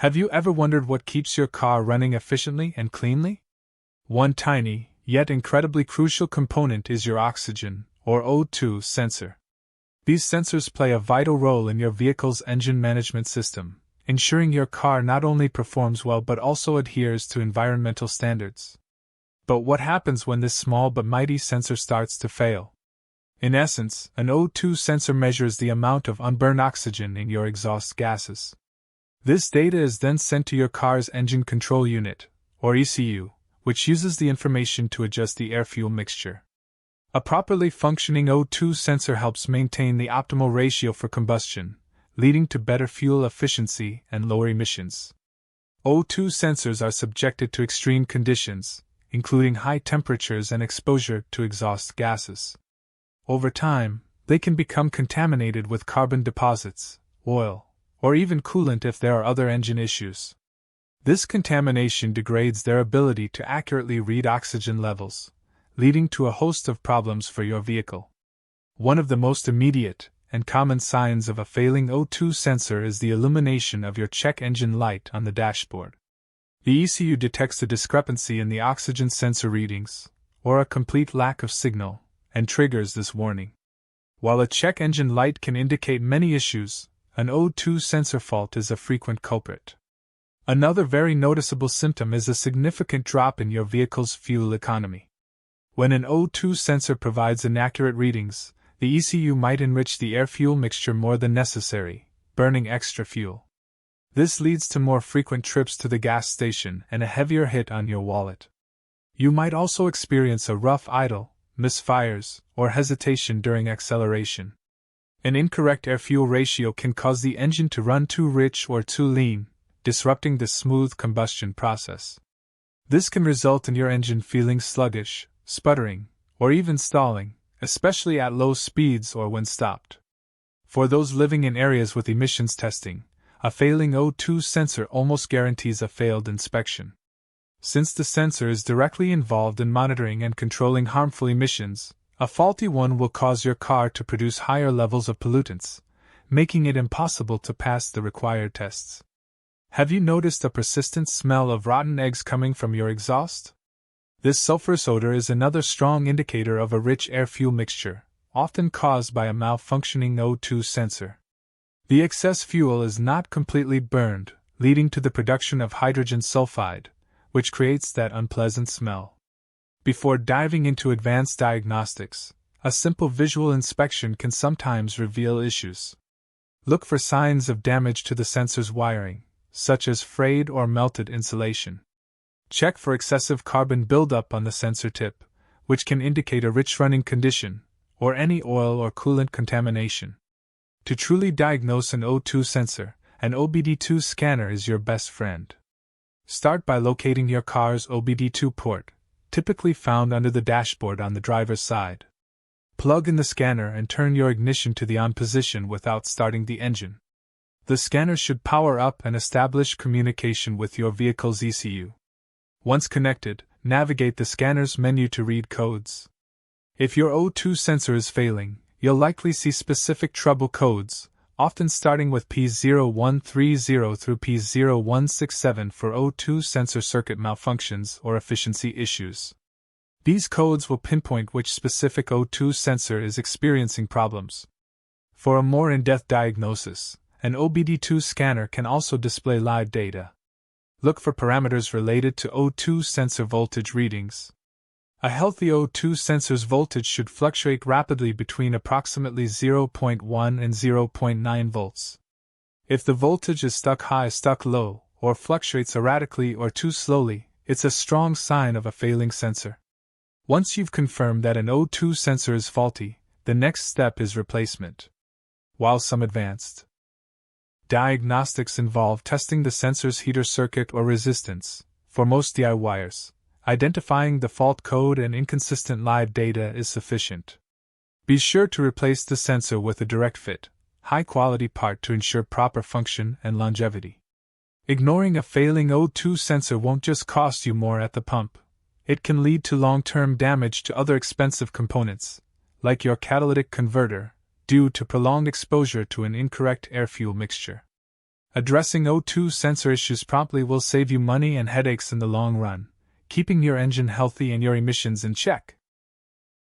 Have you ever wondered what keeps your car running efficiently and cleanly? One tiny, yet incredibly crucial component is your oxygen, or O2 sensor. These sensors play a vital role in your vehicle's engine management system, ensuring your car not only performs well but also adheres to environmental standards. But what happens when this small but mighty sensor starts to fail? In essence, an O2 sensor measures the amount of unburned oxygen in your exhaust gases. This data is then sent to your car's engine control unit, or ECU, which uses the information to adjust the air-fuel mixture. A properly functioning O2 sensor helps maintain the optimal ratio for combustion, leading to better fuel efficiency and lower emissions. O2 sensors are subjected to extreme conditions, including high temperatures and exposure to exhaust gases. Over time, they can become contaminated with carbon deposits, oil, or even coolant if there are other engine issues. This contamination degrades their ability to accurately read oxygen levels, leading to a host of problems for your vehicle. One of the most immediate and common signs of a failing O2 sensor is the illumination of your check engine light on the dashboard. The ECU detects a discrepancy in the oxygen sensor readings, or a complete lack of signal, and triggers this warning. While a check engine light can indicate many issues, an O2 sensor fault is a frequent culprit. Another very noticeable symptom is a significant drop in your vehicle's fuel economy. When an O2 sensor provides inaccurate readings, the ECU might enrich the air-fuel mixture more than necessary, burning extra fuel. This leads to more frequent trips to the gas station and a heavier hit on your wallet. You might also experience a rough idle, misfires, or hesitation during acceleration. An incorrect air-fuel ratio can cause the engine to run too rich or too lean, disrupting the smooth combustion process. This can result in your engine feeling sluggish, sputtering, or even stalling, especially at low speeds or when stopped. For those living in areas with emissions testing, a failing O2 sensor almost guarantees a failed inspection. Since the sensor is directly involved in monitoring and controlling harmful emissions, a faulty one will cause your car to produce higher levels of pollutants, making it impossible to pass the required tests. Have you noticed a persistent smell of rotten eggs coming from your exhaust? This sulfurous odor is another strong indicator of a rich air-fuel mixture, often caused by a malfunctioning O2 sensor. The excess fuel is not completely burned, leading to the production of hydrogen sulfide, which creates that unpleasant smell. Before diving into advanced diagnostics, a simple visual inspection can sometimes reveal issues. Look for signs of damage to the sensor's wiring, such as frayed or melted insulation. Check for excessive carbon buildup on the sensor tip, which can indicate a rich running condition, or any oil or coolant contamination. To truly diagnose an O2 sensor, an OBD2 scanner is your best friend. Start by locating your car's OBD2 port, typically found under the dashboard on the driver's side. Plug in the scanner and turn your ignition to the on position without starting the engine. The scanner should power up and establish communication with your vehicle's ECU. Once connected, navigate the scanner's menu to read codes. If your O2 sensor is failing, you'll likely see specific trouble codes, often starting with P0130 through P0167 for O2 sensor circuit malfunctions or efficiency issues. These codes will pinpoint which specific O2 sensor is experiencing problems. For a more in-depth diagnosis, an OBD2 scanner can also display live data. Look for parameters related to O2 sensor voltage readings. A healthy O2 sensor's voltage should fluctuate rapidly between approximately 0.1 and 0.9 volts. If the voltage is stuck high, stuck low, or fluctuates erratically or too slowly, it's a strong sign of a failing sensor. Once you've confirmed that an O2 sensor is faulty, the next step is replacement. While some advanced diagnostics involve testing the sensor's heater circuit or resistance, for most DIYers, identifying the fault code and inconsistent live data is sufficient. Be sure to replace the sensor with a direct fit, high-quality part to ensure proper function and longevity. Ignoring a failing O2 sensor won't just cost you more at the pump. It can lead to long-term damage to other expensive components, like your catalytic converter, due to prolonged exposure to an incorrect air-fuel mixture. Addressing O2 sensor issues promptly will save you money and headaches in the long run, keeping your engine healthy and your emissions in check.